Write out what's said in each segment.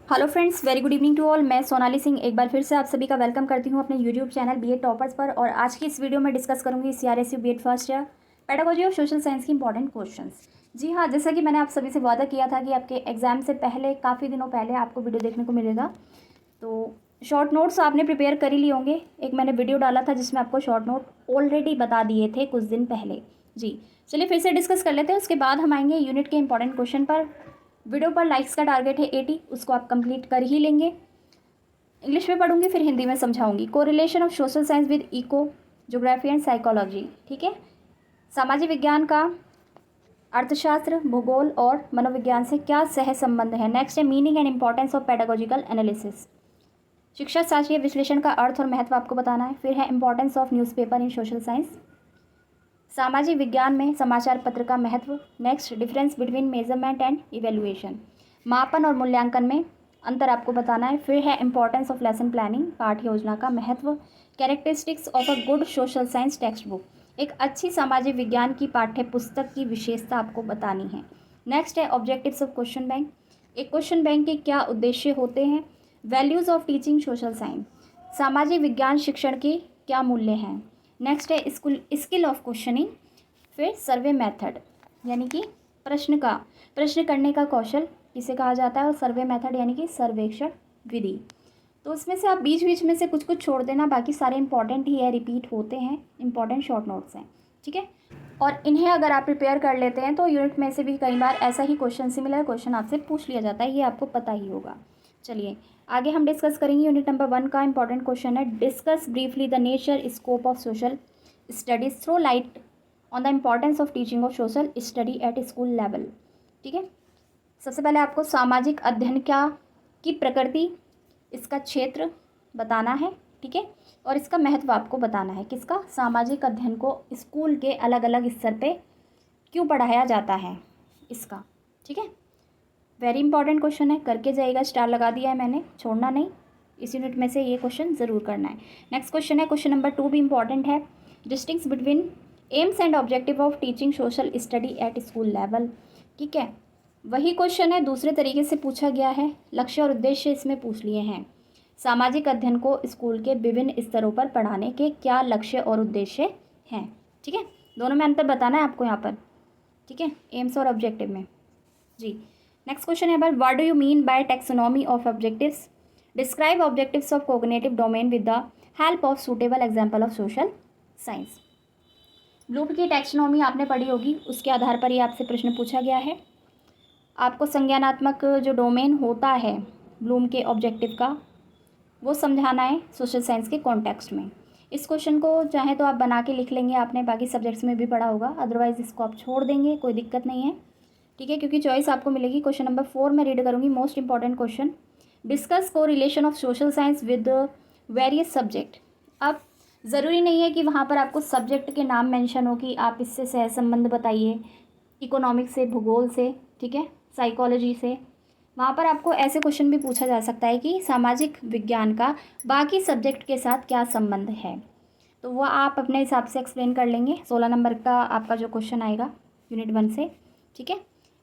Hello friends, very good evening to all. मैं सोनाली सिंह एक बार फिर से आप सभी का वेलकम करती हूं अपने यूट्यूब चैनल बीएड टॉपर्स पर। और आज की इस वीडियो में डिस्कस करूंगी CRSU BEd first year pedagogy of social science की इंपॉर्टेंट क्वेश्चंस। जी हाँ, जैसा कि मैंने आप सभी से वादा किया था कि आपके एग्जाम से पहले काफ़ी दिनों पहले आपको वीडियो देखने को मिलेगा। तो शॉर्ट नोट्स आपने प्रिपेयर कर ही लिए होंगे। एक मैंने वीडियो डाला था जिसमें आपको शॉर्ट नोट ऑलरेडी बता दिए थे कुछ दिन पहले। जी चलिए फिर से डिस्कस कर लेते हैं। उसके बाद हम आएंगे यूनिट के इंपॉर्टेंट क्वेश्चन पर। वीडियो पर लाइक्स का टारगेट है 80, उसको आप कंप्लीट कर ही लेंगे। इंग्लिश में पढ़ूंगी फिर हिंदी में समझाऊंगी। Correlation of social science with eco geography and psychology. ठीक है, सामाजिक विज्ञान का अर्थशास्त्र, भूगोल और मनोविज्ञान से क्या सह संबंध है। नेक्स्ट है meaning and importance of pedagogical analysis. शिक्षा शास्त्रीय विश्लेषण का अर्थ और महत्व आपको बताना है। फिर है importance of newspaper in social science. सामाजिक विज्ञान में समाचार पत्र का महत्व। Next difference between measurement and evaluation. मापन और मूल्यांकन में अंतर आपको बताना है। फिर है इंपॉर्टेंस ऑफ लेसन प्लानिंग, पाठ्य योजना का महत्व। Characteristics of a good social science text book, एक अच्छी सामाजिक विज्ञान की पाठ्य पुस्तक की विशेषता आपको बतानी है। नेक्स्ट है ऑब्जेक्टिव्स ऑफ क्वेश्चन बैंक, एक क्वेश्चन बैंक के क्या उद्देश्य होते हैं। Values of teaching social science, सामाजिक विज्ञान शिक्षण के क्या मूल्य हैं। नेक्स्ट है स्किल ऑफ क्वेश्चनिंग। फिर सर्वे मेथड, यानी कि प्रश्न करने का कौशल किसे कहा जाता है, और सर्वे मेथड यानी कि सर्वेक्षण विधि। तो उसमें से आप बीच बीच में से कुछ कुछ छोड़ देना, बाकी सारे इंपॉर्टेंट ही है, रिपीट होते हैं, इंपॉर्टेंट शॉर्ट नोट्स हैं। ठीक है, और इन्हें अगर आप प्रिपेयर कर लेते हैं तो यूनिट में से भी कई बार ऐसा ही क्वेश्चन, सिमिलर क्वेश्चन आपसे पूछ लिया जाता है, ये आपको पता ही होगा। चलिए आगे हम डिस्कस करेंगे। यूनिट नंबर 1 का इंपॉर्टेंट क्वेश्चन है discuss briefly the nature scope of social studies, throw light on the importance of teaching of social study at school level. ठीक है, सबसे पहले आपको सामाजिक अध्ययन की प्रकृति, इसका क्षेत्र बताना है। ठीक है, और इसका महत्व आपको बताना है। किसका? सामाजिक अध्ययन को स्कूल के अलग अलग स्तर पे क्यों पढ़ाया जाता है इसका। ठीक है, वेरी इंपॉर्टेंट क्वेश्चन है, करके जाइएगा। स्टार लगा दिया है मैंने, छोड़ना नहीं, इस यूनिट में से ये क्वेश्चन ज़रूर करना है। नेक्स्ट क्वेश्चन है क्वेश्चन नंबर 2 भी इंपॉर्टेंट है। Distinguish between aims and objective of teaching social study at school level. ठीक है, वही क्वेश्चन है, दूसरे तरीके से पूछा गया है। लक्ष्य और उद्देश्य इसमें पूछ लिए हैं। सामाजिक अध्ययन को स्कूल के विभिन्न स्तरों पर पढ़ाने के क्या लक्ष्य और उद्देश्य हैं। ठीक है, दोनों में अंतर बताना है आपको यहाँ पर। ठीक है, एम्स और ऑब्जेक्टिव में। जी नेक्स्ट क्वेश्चन है पर what do you mean by taxonomy of objectives. Describe objectives of cognitive domain with the help of suitable example of social science. Bloom की टैक्सोनॉमी आपने पढ़ी होगी, उसके आधार पर ही आपसे प्रश्न पूछा गया है। आपको संज्ञानात्मक जो डोमेन होता है ब्लूम के ऑब्जेक्टिव का, वो समझाना है सोशल साइंस के कॉन्टेक्स्ट में। इस क्वेश्चन को चाहे तो आप बना के लिख लेंगे, आपने बाकी सब्जेक्ट्स में भी पढ़ा होगा, अदरवाइज़ इसको आप छोड़ देंगे, कोई दिक्कत नहीं है। ठीक है, क्योंकि चॉइस आपको मिलेगी। क्वेश्चन नंबर 4 में रीड करूँगी, मोस्ट इंपॉर्टेंट क्वेश्चन। डिस्कस को relation of social science with various subject. अब ज़रूरी नहीं है कि वहाँ पर आपको सब्जेक्ट के नाम मेंशन हो कि आप इससे सह संबंध बताइए, इकोनॉमिक्स से, भूगोल से, ठीक है, साइकोलॉजी से। वहाँ पर आपको ऐसे क्वेश्चन भी पूछा जा सकता है कि सामाजिक विज्ञान का बाकी सब्जेक्ट के साथ क्या संबंध है, तो वो आप अपने हिसाब से एक्सप्लेन कर लेंगे। 16 नंबर का आपका जो क्वेश्चन आएगा यूनिट 1 से। ठीक है,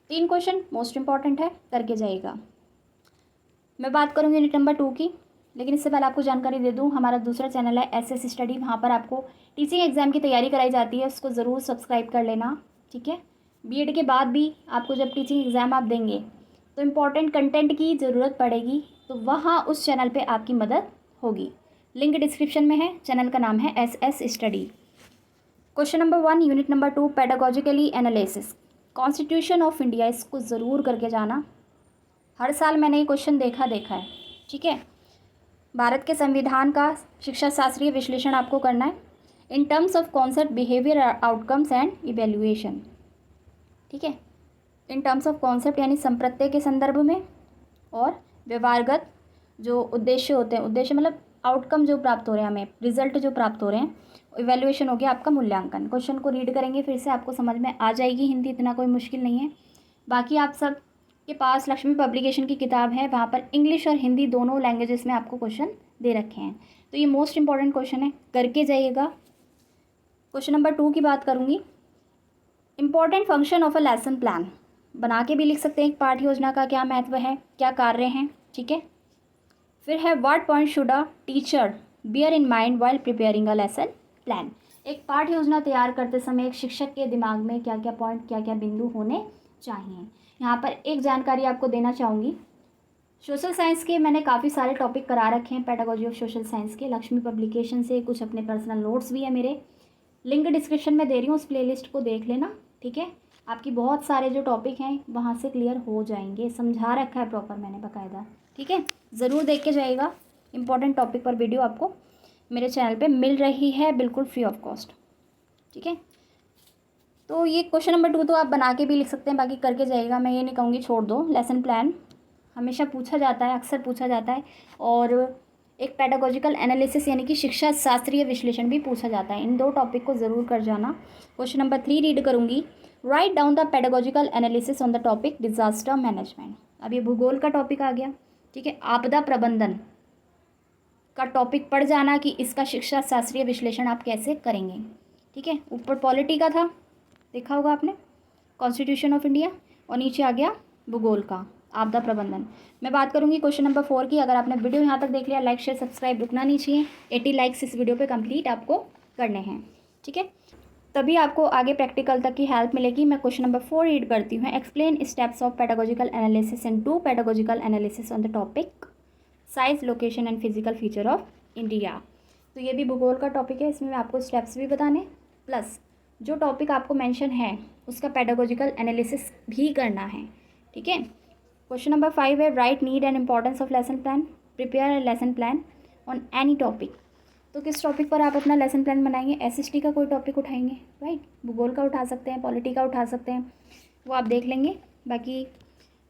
3 क्वेश्चन मोस्ट इंपॉर्टेंट है, करके जाइएगा। मैं बात करूँगी यूनिट नंबर 2 की, लेकिन इससे पहले आपको जानकारी दे दूँ, हमारा दूसरा चैनल है एसएस स्टडी, वहाँ पर आपको टीचिंग एग्जाम की तैयारी कराई जाती है, उसको ज़रूर सब्सक्राइब कर लेना। ठीक है, बीएड के बाद भी आपको जब टीचिंग एग्ज़ाम आप देंगे तो इम्पॉर्टेंट कंटेंट की ज़रूरत पड़ेगी, तो वहाँ उस चैनल पे आपकी मदद होगी। लिंक डिस्क्रिप्शन में है, चैनल का नाम है SS study. Question number 1 unit number 2 pedagogically analysis, constitution of India, इसको ज़रूर करके जाना। हर साल मैंने ये क्वेश्चन देखा है। ठीक है, भारत के संविधान का शिक्षा शास्त्रीय विश्लेषण आपको करना है in terms of concept, behaviour, outcomes and evaluation. ठीक है, इन टर्म्स ऑफ कॉन्सेप्ट यानी संप्रत्यय के संदर्भ में, और व्यवहारगत जो उद्देश्य होते हैं, उद्देश्य मतलब आउटकम जो प्राप्त हो रहे हैं, हमें रिजल्ट जो प्राप्त हो रहे हैं। इवैल्यूएशन हो गया आपका मूल्यांकन। क्वेश्चन को रीड करेंगे फिर से आपको समझ में आ जाएगी, हिंदी इतना कोई मुश्किल नहीं है। बाकी आप सब के पास लक्ष्मी पब्लिकेशन की किताब है, वहाँ पर इंग्लिश और हिंदी दोनों लैंग्वेजेस में आपको क्वेश्चन दे रखे हैं, तो ये मोस्ट इंपॉर्टेंट क्वेश्चन है, करके जाइएगा। क्वेश्चन नंबर 2 की बात करूँगी, important function of a lesson plan, बना के भी लिख सकते हैं। एक पाठ्य योजना का क्या महत्व है, क्या कार्य हैं। ठीक है। फिर है what point should a teacher bear in mind while preparing a lesson plan. एक पाठ योजना तैयार करते समय एक शिक्षक के दिमाग में क्या क्या पॉइंट, क्या क्या बिंदु होने चाहिए। यहाँ पर एक जानकारी आपको देना चाहूँगी। सोशल साइंस के मैंने काफ़ी सारे टॉपिक करा रखे हैं पेडागोजी ऑफ सोशल साइंस के, लक्ष्मी पब्लिकेशन से। कुछ अपने पर्सनल नोट्स भी है मेरे, लिंक डिस्क्रिप्शन में दे रही हूँ, उस प्लेलिस्ट को देख लेना, ठीक है। आपकी बहुत सारे जो टॉपिक हैं वहाँ से क्लियर हो जाएंगे, समझा रखा है प्रॉपर मैंने बाकायदा, ठीक है। ज़रूर देख के जाइएगा। इंपॉर्टेंट टॉपिक पर वीडियो आपको मेरे चैनल पे मिल रही है बिल्कुल फ्री ऑफ कॉस्ट, ठीक है। तो ये क्वेश्चन नंबर 2 तो आप बना के भी लिख सकते हैं, बाकी करके जाइएगा, मैं ये नहीं कहूँगी छोड़ दो। लेसन प्लान हमेशा पूछा जाता है, अक्सर पूछा जाता है, और एक पेडागोजिकल एनालिसिस यानी कि शिक्षा शास्त्रीय विश्लेषण भी पूछा जाता है। इन 2 टॉपिक को ज़रूर कर जाना। क्वेश्चन नंबर 3 रीड करूँगी। Write down the pedagogical analysis on the topic disaster management. अब ये भूगोल का टॉपिक आ गया, ठीक है। आपदा प्रबंधन का टॉपिक पढ़ जाना कि इसका शिक्षा शास्त्रीय विश्लेषण आप कैसे करेंगे, ठीक है। ऊपर पॉलिटी का था, देखा होगा आपने, कॉन्स्टिट्यूशन ऑफ इंडिया, और नीचे आ गया भूगोल का आपदा प्रबंधन। मैं बात करूंगी क्वेश्चन नंबर 4 की। अगर आपने वीडियो यहाँ तक देख लिया, लाइक शेयर सब्सक्राइब रुकना नहीं चाहिए। 80 लाइक्स इस वीडियो पे कंप्लीट आपको करने हैं, ठीक है, तभी आपको आगे प्रैक्टिकल तक की हेल्प मिलेगी। मैं क्वेश्चन नंबर 4 रीड करती हूँ। Explain steps of pedagogical analysis and do pedagogical analysis on the topic size location and physical feature of India. तो ये भी भूगोल का टॉपिक है, इसमें आपको स्टेप्स भी बताने, प्लस जो टॉपिक आपको मेंशन है उसका पेडागोजिकल एनालिसिस भी करना है, ठीक है। क्वेश्चन नंबर 5 है right need and importance of lesson plan, prepare a lesson plan on any topic. तो किस टॉपिक पर आप अपना लेसन प्लान बनाएंगे? एसएसटी का कोई टॉपिक उठाएंगे, राइट, भूगोल का उठा सकते हैं, पॉलिटी का उठा सकते हैं, वो आप देख लेंगे। बाकी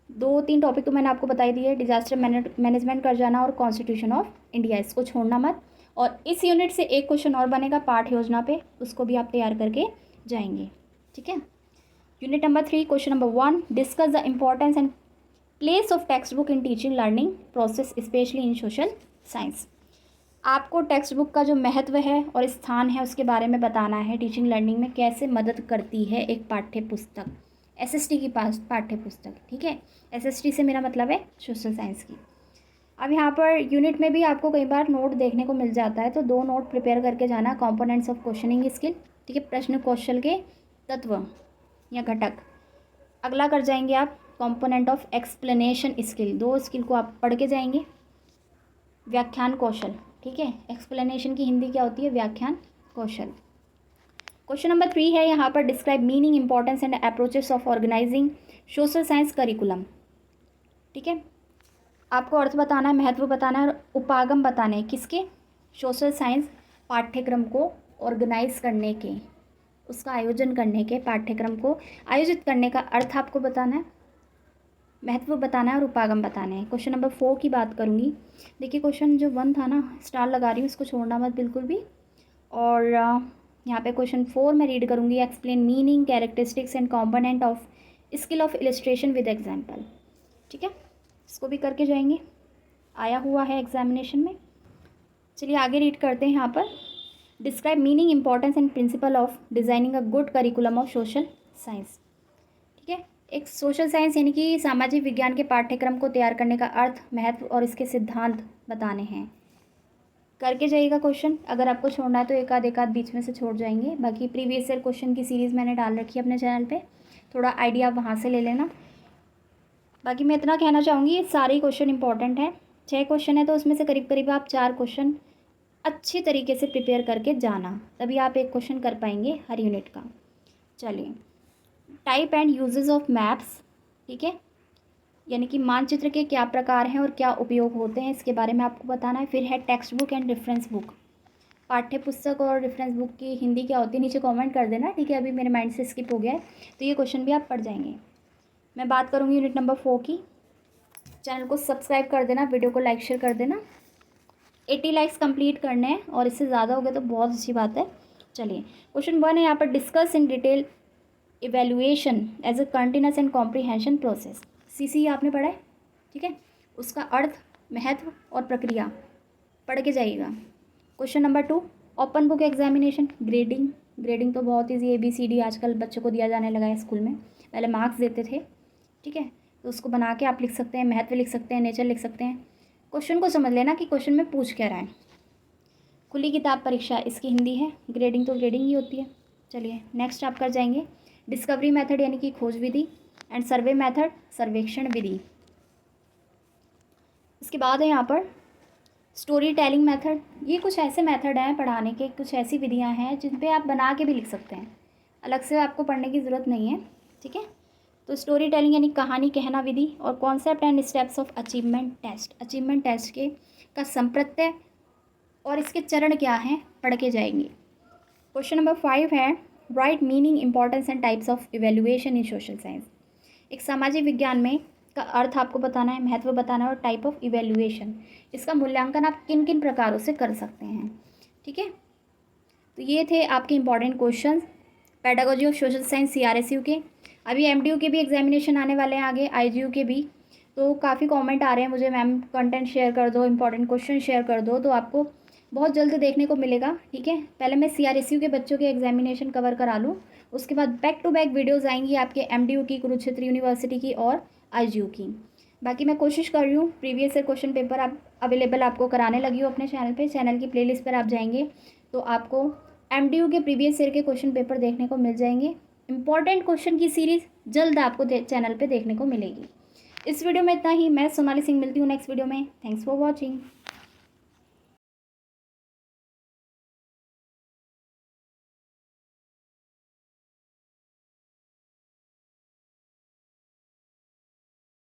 2-3 टॉपिक तो मैंने आपको बताई दी है, डिजास्टर मैनेजमेंट कर जाना और कॉन्स्टिट्यूशन ऑफ इंडिया, इसको छोड़ना मत। और इस यूनिट से एक क्वेश्चन और बनेगा पाठ योजना पे, उसको भी आप तैयार करके जाएंगे, ठीक है। Unit number 3 question number 1 discuss the importance and place of text book in teaching learning process specially in social science. आपको टेक्स्ट बुक का जो महत्व है और स्थान है उसके बारे में बताना है, टीचिंग लर्निंग में कैसे मदद करती है एक पाठ्य पुस्तक, एसएसटी की पास पाठ्य पुस्तक, ठीक है। एसएसटी से मेरा मतलब है सोशल साइंस की। अब यहाँ पर यूनिट में भी आपको कई बार नोट देखने को मिल जाता है, तो 2 नोट प्रिपेयर करके जाना। कंपोनेंट्स ऑफ क्वेश्चनिंग स्किल, ठीक है, प्रश्न कौशल के तत्व या घटक। अगला कर जाएंगे आप component of explanation skill, 2 skill को आप पढ़ के जाएंगे। व्याख्यान कौशल, ठीक है, एक्सप्लेनेशन की हिंदी क्या होती है? व्याख्यान कौशल। क्वेश्चन नंबर 3 है यहाँ पर describe meaning importance and approaches of organising social science curriculum, ठीक है। आपको अर्थ बताना है, महत्व बताना है और उपागम बताने हैं किसके? सोशल साइंस पाठ्यक्रम को ऑर्गेनाइज करने के, उसका आयोजन करने के, पाठ्यक्रम को आयोजित करने का अर्थ आपको बताना है, महत्व बताना है और उपागम बताने हैं। क्वेश्चन नंबर 4 की बात करूँगी। देखिए क्वेश्चन जो 1 था ना, स्टार लगा रही हूँ, इसको छोड़ना मत बिल्कुल भी। और यहाँ पे क्वेश्चन 4 मैं रीड करूँगी। Explain meaning characteristics and component of skill of illustration with example, ठीक है, इसको भी करके जाएंगे, आया हुआ है एग्जामिनेशन में। चलिए आगे रीड करते हैं। यहाँ पर describe meaning importance and principle of designing a good curriculum of social science, ठीक है। एक सोशल साइंस यानी कि सामाजिक विज्ञान के पाठ्यक्रम को तैयार करने का अर्थ, महत्व और इसके सिद्धांत बताने हैं। करके जाइएगा क्वेश्चन, अगर आपको छोड़ना है तो एक आध बीच में से छोड़ जाएंगे। बाकी प्रीवियस ईयर क्वेश्चन की सीरीज़ मैंने डाल रखी है अपने चैनल पे, थोड़ा आइडिया वहाँ से ले लेना। बाकी मैं इतना कहना चाहूँगी, ये सारे क्वेश्चन इंपॉर्टेंट हैं। 6 क्वेश्चन है तो उसमें से करीब करीब आप 4 क्वेश्चन अच्छी तरीके से प्रिपेयर करके जाना, तभी आप एक क्वेश्चन कर पाएंगे हर यूनिट का। चलिए type and uses of maps, ठीक है, यानी कि मानचित्र के क्या प्रकार हैं और क्या उपयोग होते हैं, इसके बारे में आपको बताना है। फिर है text book and reference book, पाठ्य पुस्तक और रेफरेंस बुक की हिंदी क्या होती है नीचे कमेंट कर देना, ठीक है, अभी मेरे माइंड से स्किप हो गया है, तो ये क्वेश्चन भी आप पढ़ जाएंगे। मैं बात करूँगी यूनिट नंबर 4 की। चैनल को सब्सक्राइब कर देना, वीडियो को लाइक शेयर कर देना। 80 लाइक्स कंप्लीट करने हैं और इससे ज़्यादा हो गए तो बहुत अच्छी बात है। चलिए क्वेश्चन 1 है यहाँ पर discuss in detail evaluation as a continuous and comprehension process. CC आपने पढ़ा है, ठीक है, उसका अर्थ, महत्व और प्रक्रिया पढ़ के जाइएगा। Question number 2 open book examination, grading तो बहुत ईजी, ABCD आजकल बच्चों को दिया जाने लगा है स्कूल में, पहले मार्क्स देते थे, ठीक है, तो उसको बना के आप लिख सकते हैं, महत्व लिख सकते हैं, नेचर लिख सकते हैं। क्वेश्चन को समझ लेना कि क्वेश्चन में पूछ क्या रहा है। खुली किताब परीक्षा इसकी हिंदी है, ग्रेडिंग तो ग्रेडिंग ही होती है। चलिए नेक्स्ट आप कर जाएंगे डिस्कवरी मेथड यानी कि खोज विधि, एंड सर्वे मेथड सर्वेक्षण विधि। इसके बाद है यहाँ पर स्टोरी टेलिंग मेथड। ये कुछ ऐसे मेथड हैं पढ़ाने के, कुछ ऐसी विधियाँ हैं जिन पे आप बना के भी लिख सकते हैं, अलग से आपको पढ़ने की ज़रूरत नहीं है, ठीक है। तो स्टोरी टेलिंग यानी कहानी कहना विधि, और concept and steps of achievement test. Achievement test के का संप्रत्यय और इसके चरण क्या हैं पढ़ के जाएंगे। क्वेश्चन नंबर 5 है right meaning, importance and types of evaluation in social science. एक सामाजिक विज्ञान में का अर्थ आपको बताना है, महत्व बताना है, और टाइप ऑफ इवेल्युएशन, इसका मूल्यांकन आप किन किन प्रकारों से कर सकते हैं, ठीक है। तो ये थे आपके important question pedagogy of social science CRSU के। अभी MDU के भी एग्जामिनेशन आने वाले हैं आगे, IGU के भी। तो काफ़ी कमेंट आ रहे हैं मुझे, मैम कंटेंट शेयर कर दो, इंपॉर्टेंट क्वेश्चन शेयर कर दो, तो आपको बहुत जल्द देखने को मिलेगा, ठीक है। पहले मैं CRSU के बच्चों के एग्जामिनेशन कवर करा लूँ, उसके बाद बैक टू बैक वीडियोज़ आएंगी आपके MDU की, कुरुक्षेत्र यूनिवर्सिटी की और IGU की। बाकी मैं कोशिश कर रही हूँ प्रीवियस ईयर क्वेश्चन पेपर आप अवेलेबल आपको कराने लगी हूँ अपने चैनल पे। चैनल की प्लेलिस्ट पर आप जाएंगे तो आपको MDU के प्रीवियस ईयर के क्वेश्चन पेपर देखने को मिल जाएंगे। इंपॉर्टेंट क्वेश्चन की सीरीज़ जल्द आपको चैनल पे देखने को मिलेगी। इस वीडियो में इतना ही। मैं सोनाली सिंह, मिलती हूँ नेक्स्ट वीडियो में। Thanks for watching.